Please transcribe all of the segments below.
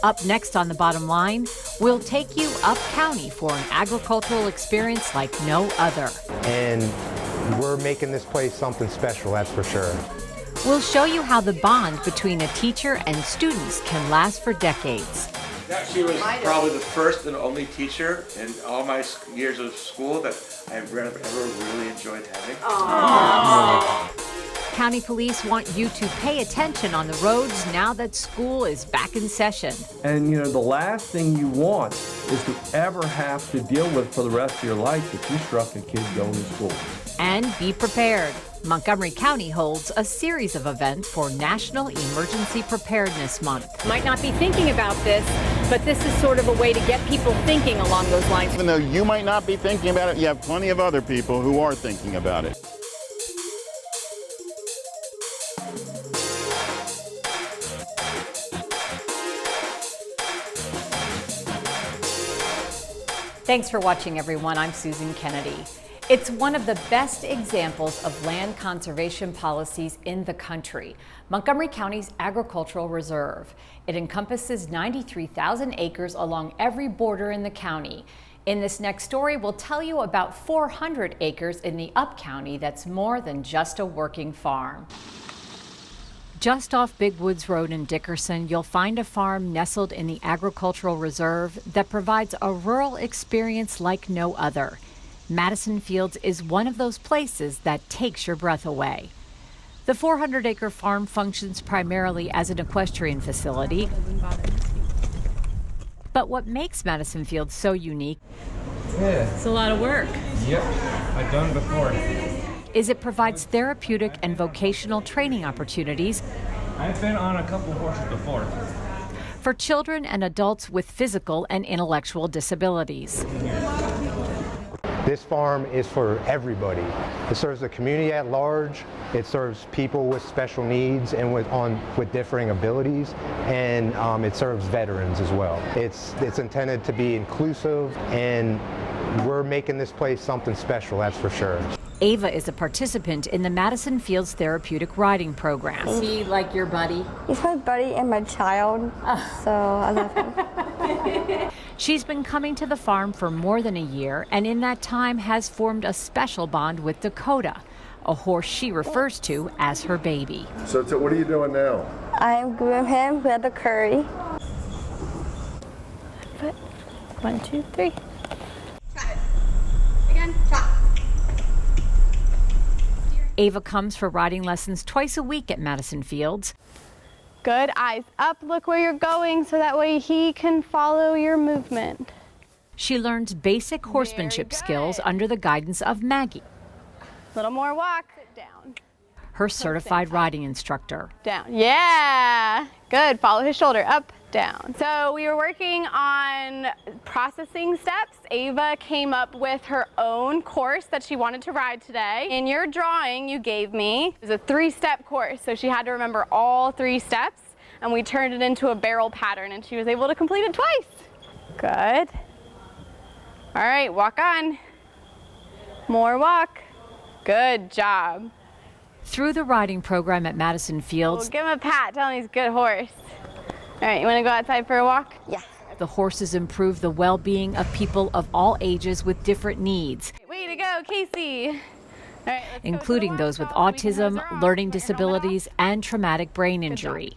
Up next on The Bottom Line, we'll take you up county for an agricultural experience like no other. And we're making this place something special, that's for sure. We'll show you how the bond between a teacher and students can last for decades. She was probably the first and only teacher in all my years of school that I've ever really enjoyed having. County Police want you to pay attention on the roads now that school is back in session. And the last thing you want is to ever have to deal with for the rest of your life if you struck a kid going to school. And be prepared. Montgomery County holds a series of events for National Emergency Preparedness Month. Might not be thinking about this, but this is sort of a way to get people thinking along those lines. Even though you might not be thinking about it, you have plenty of other people who are thinking about it. Thanks for watching, everyone. I'm Susan Kenedy. It's one of the best examples of land conservation policies in the country. Montgomery County's Agricultural Reserve. It encompasses 93,000 acres along every border in the county. In this next story, we'll tell you about 400 acres in the Up County that's more than just a working farm. Just off Big Woods Road in Dickerson, you'll find a farm nestled in the Agricultural Reserve that provides a rural experience like no other. Madison Fields is one of those places that takes your breath away. The 400-acre farm functions primarily as an equestrian facility. But what makes Madison Fields so unique it's a lot of work. Yep, I've done before. Is it provides therapeutic and vocational training opportunities. I've been on a couple horses before. For children and adults with physical and intellectual disabilities. This farm is for everybody. It serves the community at large. It serves people with special needs and with differing abilities, and it serves veterans as well. It's intended to be inclusive, and we're making this place something special, that's for sure. Ava is a participant in the Madison Fields Therapeutic Riding Program. Is he like your buddy? He's my buddy and my child, so I love him. She's been coming to the farm for more than a year, and in that time has formed a special bond with Dakota, a horse she refers to as her baby. So what are you doing now? I'm giving him with the curry. 1, 2, 3. Try it. Again, try. Ava comes for riding lessons twice a week at Madison Fields. Good, eyes up, look where you're going so that way he can follow your movement. She learns basic horsemanship skills under the guidance of Maggie, Little more walk, sit down. her certified riding instructor. Down, yeah, good, follow his shoulder, up, down. So we were working on processing steps. Ava came up with her own course that she wanted to ride today. In your drawing you gave me is a 3-step course, so she had to remember all 3 steps, and we turned it into a barrel pattern, and she was able to complete it twice. Good. All right, walk on. More walk. Good job. Through the riding program at Madison Fields, Well, give him a pat, tell him he's a good horse. All right, you want to go outside for a walk? Yeah. the horses improve the well-being of people of all ages with different needs. Way to go, Casey. All right, including those with autism, learning disabilities, and traumatic brain injury.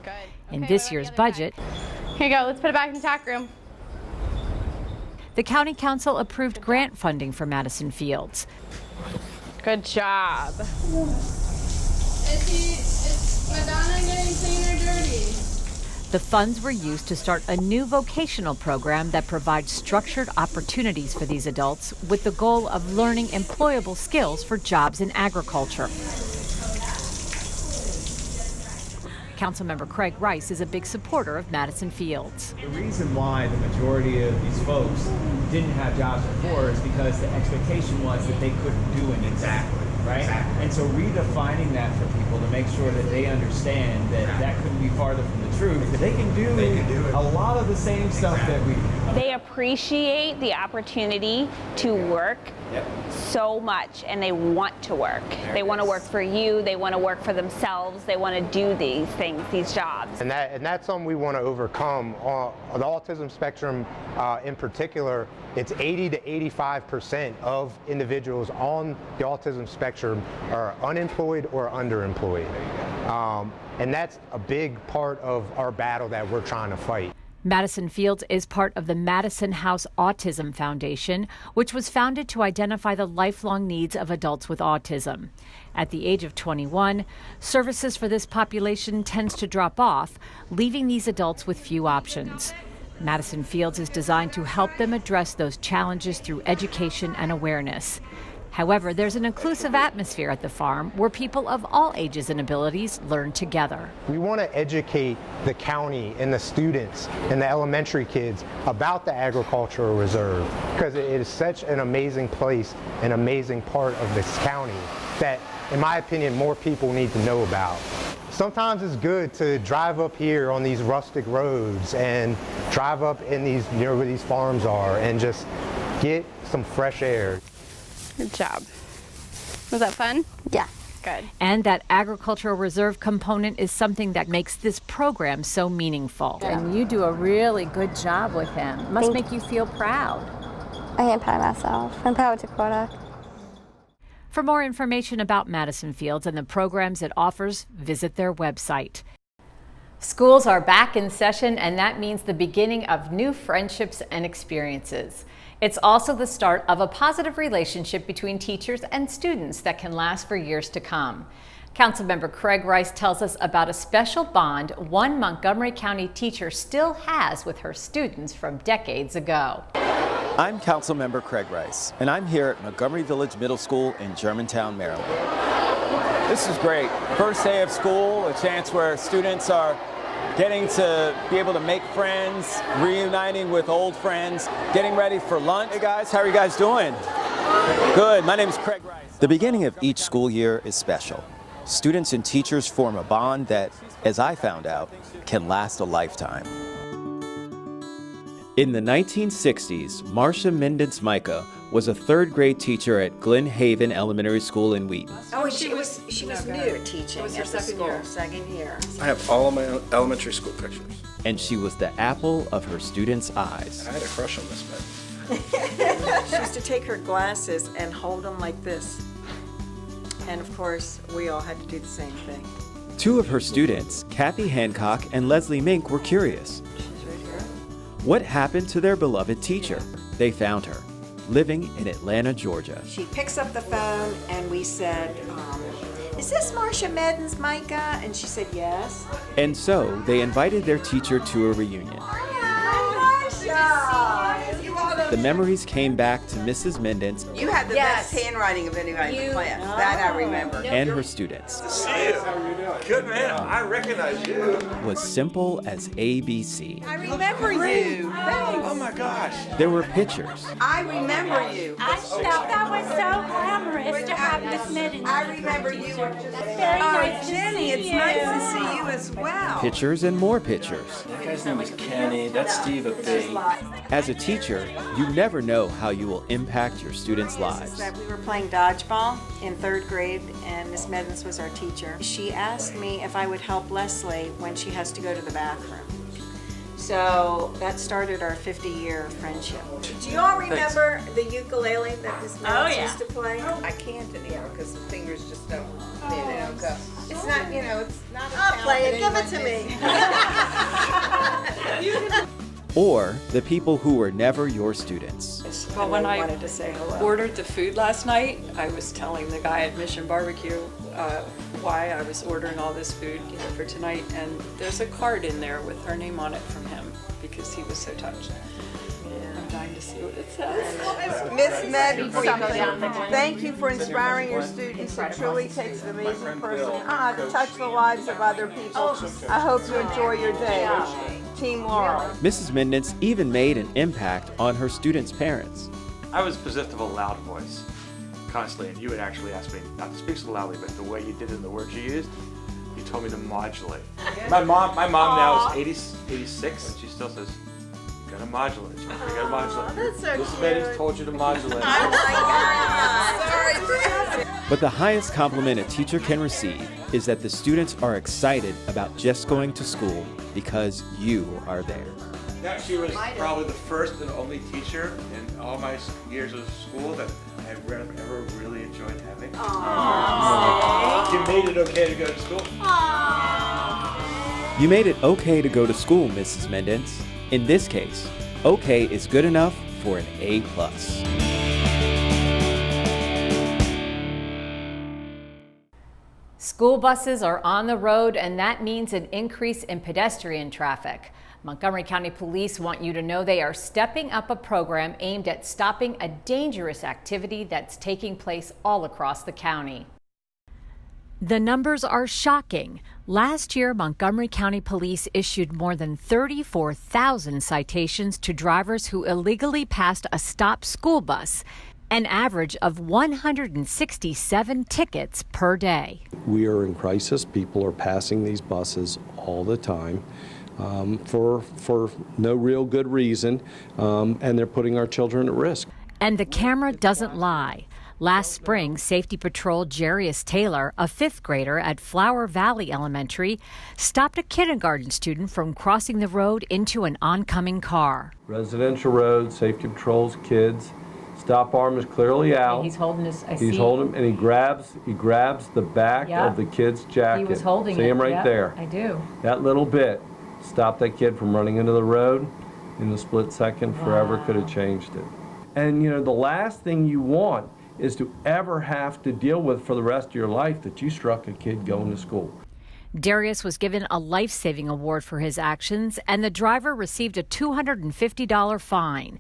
Good. In this year's budget, Here you go, let's put it back in the tack room. the County Council approved grant funding for Madison Fields. Good job. Is Madonna getting clean or dirty? The funds were used to start a new vocational program that provides structured opportunities for these adults with the goal of learning employable skills for jobs in agriculture. Councilmember Craig Rice is a big supporter of Madison Fields. The reason why the majority of these folks didn't have jobs before is because the expectation was that they couldn't do anything. Exactly. Right? Exactly. And so redefining that for people to make sure that they understand that that couldn't be farther from the truth. They can do a lot of the same stuff that we do. They appreciate the opportunity to work so much, and they want to work. They want to work for you, they want to work for themselves, they want to do these things, these jobs. And that's something we want to overcome. On the autism spectrum in particular, it's 80 to 85% of individuals on the autism spectrum are unemployed or underemployed. And that's a big part of our battle that we're trying to fight. Madison Fields is part of the Madison House Autism Foundation, which was founded to identify the lifelong needs of adults with autism. At the age of 21, services for this population tends to drop off, leaving these adults with few options. Madison Fields is designed to help them address those challenges through education and awareness. However, there's an inclusive atmosphere at the farm where people of all ages and abilities learn together. We want to educate the county and the students and the elementary kids about the agricultural reserve, because it is such an amazing place, an amazing part of this county that, in my opinion, more people need to know about. Sometimes it's good to drive up here on these rustic roads and drive up in these, near where these farms are, and just get some fresh air. Good job. Was that fun? Yeah. Good. And that agricultural reserve component is something that makes this program so meaningful. And you do a really good job with him. It must make you feel proud. I am proud of myself. I'm proud of Dakota. For more information about Madison Fields and the programs it offers, visit their website. Schools are back in session, and that means the beginning of new friendships and experiences. It's also the start of a positive relationship between teachers and students that can last for years to come. Councilmember Craig Rice tells us about a special bond one Montgomery County teacher still has with her students from decades ago. I'm Councilmember Craig Rice, and I'm here at Montgomery Village Middle School in Germantown, Maryland. This is great. First day of school, a chance where students are getting to be able to make friends, reuniting with old friends, getting ready for lunch. Hey guys, how are you guys doing? Good, my name is Craig Rice. The beginning of each school year is special. Students and teachers form a bond that, as I found out, can last a lifetime. In the 1960s, Marcia Mendence-Micah was a third-grade teacher at Glen Haven Elementary School in Wheaton. Oh, and she was new at teaching at the school, second year. I have all of my elementary school pictures. And she was the apple of her students' eyes. I had a crush on Miss Mendence. She used to take her glasses and hold them like this. And of course, we all had to do the same thing. Two of her students, Kathy Hancock and Leslie Mink, were curious. She's right here. What happened to their beloved teacher? They found her, living in Atlanta, Georgia. She picks up the phone and we said, is this Marcia Mendence-Micah? And she said, yes. And so they invited their teacher to a reunion. The memories came back to Mrs. Mendence. You had the best handwriting of anybody in the class. That I remember. And her students. See you. Good man. I recognize you. Was simple as ABC. I remember you. Thanks. Oh my gosh. There were pictures. I remember you. I thought that was so glamorous to have Miss Mendence. I remember you. Very nice to Jenny, see it's you. nice to see you as well. Pictures and more pictures. That guy's name is Kenny. That's Steve at B. As a teacher, you never know how you will impact your students' lives. We were playing dodgeball in third grade, and Miss Mendence was our teacher. She asked me if I would help Leslie when she has to go to the bathroom. So that started our 50-year friendship. Do you all remember the ukulele that Miss Mendence used to play? I can't anymore because the fingers just don't, they don't go. It's not, you know, it's not. I'll play it. Give it to me. Or the people who were never your students. Well, when I ordered the food last night, I was telling the guy at Mission Barbecue why I was ordering all this food, for tonight, and there's a card in there with her name on it from him because he was so touched. I'm dying to see what it says. Miss Mendence, thank you for inspiring your students. It truly takes an amazing person to touch the lives of other people. I hope you enjoy your day. Team Laurel. Mrs. Mendence even made an impact on her students' parents. I was possessed of a loud voice constantly, and you would actually ask me not to speak so loudly, but the way you did it and the words you used, you told me to modulate. My mom now is 86, and she still says, Gotta modulate. You gotta modulate. That's so Miss cute. Meadows told you to modulate. Oh my God. Sorry. But the highest compliment a teacher can receive is that the students are excited about just going to school because you are there. Yeah, she was probably the first and only teacher in all my years of school that I've ever really enjoyed having. Aww. You made it okay to go to school. You made it okay to go to school, Mrs. Mendence. In this case, okay is good enough for an A+. School buses are on the road, and that means an increase in pedestrian traffic. Montgomery County Police want you to know they are stepping up a program aimed at stopping a dangerous activity that's taking place all across the county. The numbers are shocking. Last year, Montgomery County Police issued more than 34,000 citations to drivers who illegally passed a stopped school bus, an average of 167 tickets per day. We are in crisis. People are passing these buses all the time for no real good reason, and they're putting our children at risk. And the camera doesn't lie. Last spring, Safety Patrol Jarius Taylor, a fifth grader at Flower Valley Elementary, stopped a kindergarten student from crossing the road into an oncoming car. Residential road, Safety Patrol's kids. Stop arm is clearly out. He's holding his. He's holding, and he grabs the back of the kid's jacket. He was holding See it. him right there. I do. That little bit stopped that kid from running into the road in a split second. Forever could have changed it. And you know, the last thing you want is to ever have to deal with for the rest of your life that you struck a kid going to school. Darius was given a life-saving award for his actions, and the driver received a $250 fine.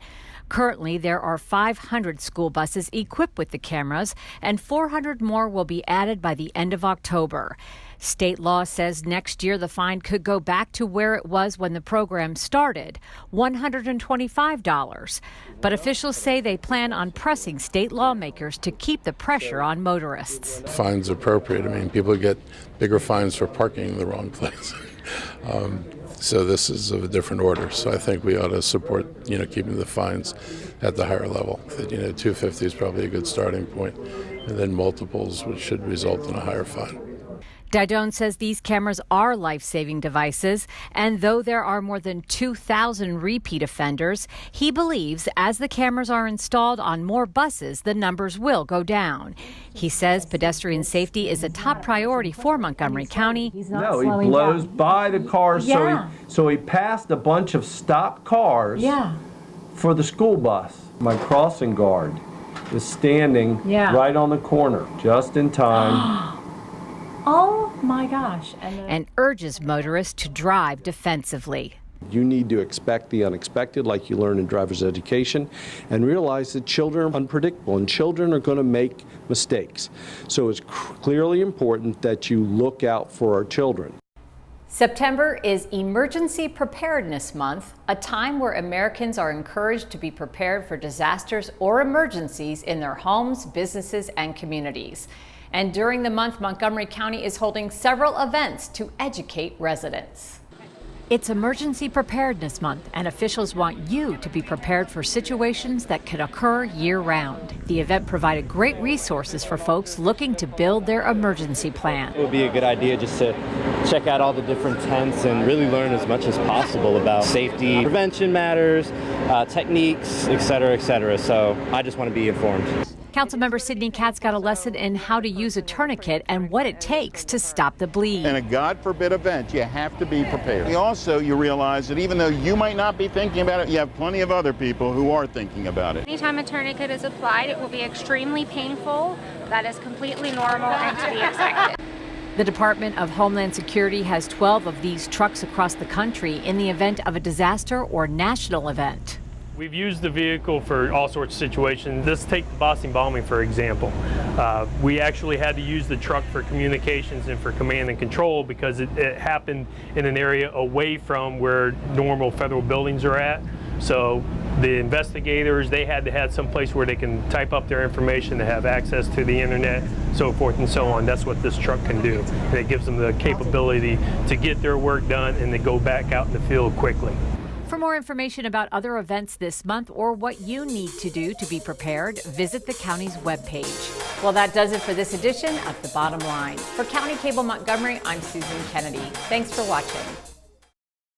Currently, there are 500 school buses equipped with the cameras, and 400 more will be added by the end of October. State law says next year the fine could go back to where it was when the program started, $125. But officials say they plan on pressing state lawmakers to keep the pressure on motorists. Fines appropriate. I mean, people get bigger fines for parking in the wrong place. So this is of a different order. So I think we ought to support, keeping the fines at the higher level. That, $250 is probably a good starting point, and then multiples, which should result in a higher fine. Didone says these cameras are life-saving devices, and though there are more than 2,000 repeat offenders, he believes as the cameras are installed on more buses, the numbers will go down. He says pedestrian safety is a top priority for Montgomery County. No, he blows by the cars, so he passed a bunch of stopped cars for the school bus. My crossing guard is standing right on the corner, just in time. Oh my gosh. And urges motorists to drive defensively. You need to expect the unexpected like you learn in driver's education, and realize that children are unpredictable and children are going to make mistakes. So it's clearly important that you look out for our children. September is Emergency Preparedness Month, a time where Americans are encouraged to be prepared for disasters or emergencies in their homes, businesses, and communities. And during the month, Montgomery County is holding several events to educate residents. It's Emergency Preparedness Month, and officials want you to be prepared for situations that could occur year-round. The event provided great resources for folks looking to build their emergency plan. It would be a good idea just to check out all the different tents and really learn as much as possible about safety, prevention matters, techniques, et cetera, so I just want to be informed. Councilmember Sidney Katz got a lesson in how to use a tourniquet and what it takes to stop the bleed. In a God forbid event, you have to be prepared. Also, you realize that even though you might not be thinking about it, you have plenty of other people who are thinking about it. Anytime a tourniquet is applied, it will be extremely painful. That is completely normal and to be expected. The Department of Homeland Security has 12 of these trucks across the country in the event of a disaster or national event. We've used the vehicle for all sorts of situations. Let's take the Boston bombing, for example. We actually had to use the truck for communications and for command and control because it happened in an area away from where normal federal buildings are at. So the investigators, they had to have some place where they can type up their information, to have access to the internet, so forth and so on. That's what this truck can do. And it gives them the capability to get their work done and to go back out in the field quickly. For more information about other events this month or what you need to do to be prepared, visit the county's webpage. Well, that does it for this edition of The Bottom Line. For County Cable Montgomery, I'm Susan Kenedy. Thanks for watching.